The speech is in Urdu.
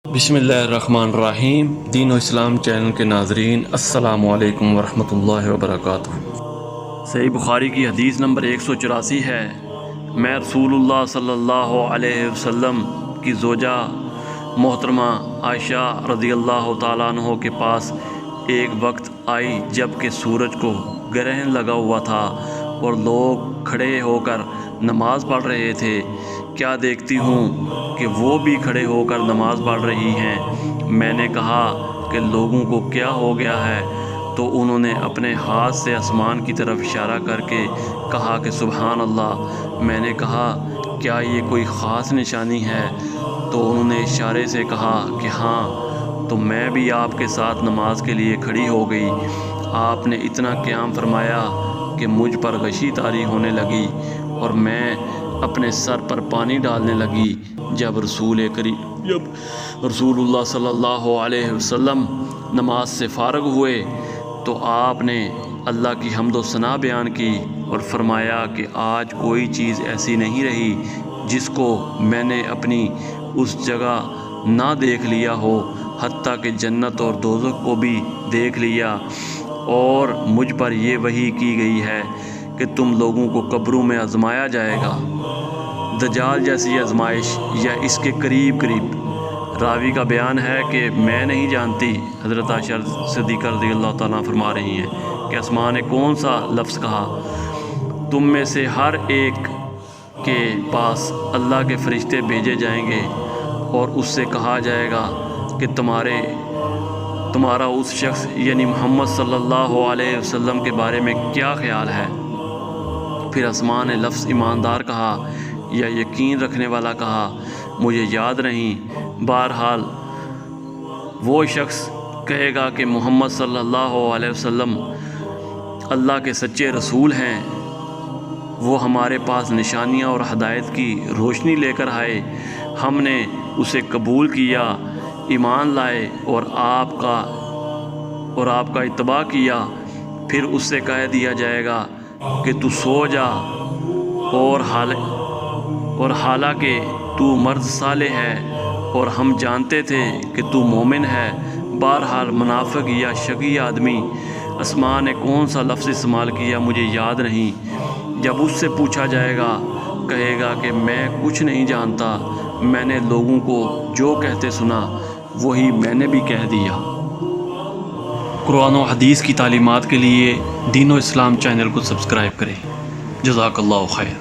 بسم اللہ الرحمن الرحیم۔ دین و اسلام چینل کے ناظرین، السلام علیکم ورحمۃ اللہ وبرکاتہ۔ صحیح بخاری کی حدیث نمبر 184 ہے، میں رسول اللہ صلی اللہ علیہ وسلم کی زوجہ محترمہ عائشہ رضی اللہ تعالیٰ عنہ کے پاس ایک وقت آئی جب کہ سورج کو گرہن لگا ہوا تھا اور لوگ کھڑے ہو کر نماز پڑھ رہے تھے۔ کیا دیکھتی ہوں کہ وہ بھی کھڑے ہو کر نماز پڑھ رہی ہیں۔ میں نے کہا کہ لوگوں کو کیا ہو گیا ہے، تو انہوں نے اپنے ہاتھ سے آسمان کی طرف اشارہ کر کے کہا کہ سبحان اللہ۔ میں نے کہا کیا یہ کوئی خاص نشانی ہے؟ تو انہوں نے اشارے سے کہا کہ ہاں۔ تو میں بھی آپ کے ساتھ نماز کے لیے کھڑی ہو گئی۔ آپ نے اتنا قیام فرمایا کہ مجھ پر غشی طاری ہونے لگی اور میں اپنے سر پر پانی ڈالنے لگی۔ جب رسول اللہ صلی اللہ علیہ وسلم نماز سے فارغ ہوئے تو آپ نے اللہ کی حمد و ثنا بیان کی اور فرمایا کہ آج کوئی چیز ایسی نہیں رہی جس کو میں نے اپنی اس جگہ نہ دیکھ لیا ہو، حتیٰ کہ جنت اور دوزخ کو بھی دیکھ لیا، اور مجھ پر یہ وحی کی گئی ہے کہ تم لوگوں کو قبروں میں آزمایا جائے گا، دجال جیسی آزمائش یا اس کے قریب قریب۔ راوی کا بیان ہے کہ میں نہیں جانتی، حضرت عائشہ صدیقہ رضی اللہ تعالیٰ فرما رہی ہیں کہ آسمان نے کون سا لفظ کہا، تم میں سے ہر ایک کے پاس اللہ کے فرشتے بھیجے جائیں گے اور اس سے کہا جائے گا کہ تمہارا اس شخص یعنی محمد صلی اللہ علیہ وسلم کے بارے میں کیا خیال ہے؟ پھر آسمان نے لفظ ایماندار کہا یا یقین رکھنے والا کہا، مجھے یاد نہیں۔ بہرحال وہ شخص کہے گا کہ محمد صلی اللہ علیہ وسلم اللہ کے سچے رسول ہیں، وہ ہمارے پاس نشانیاں اور ہدایت کی روشنی لے کر آئے، ہم نے اسے قبول کیا، ایمان لائے اور آپ کا اتباع کیا۔ پھر اس سے کہہ دیا جائے گا کہ تو سو جا، اور حالانکہ تو مرد صالح ہے اور ہم جانتے تھے کہ تو مومن ہے۔ بہرحال منافق یا شقی آدمی، آسمان نے کون سا لفظ استعمال کیا مجھے یاد نہیں، جب اس سے پوچھا جائے گا کہے گا کہ میں کچھ نہیں جانتا، میں نے لوگوں کو جو کہتے سنا وہی میں نے بھی کہہ دیا۔ قرآن و حدیث کی تعلیمات کے لیے دین و اسلام چینل کو سبسکرائب کریں۔ جزاک اللہ خیر۔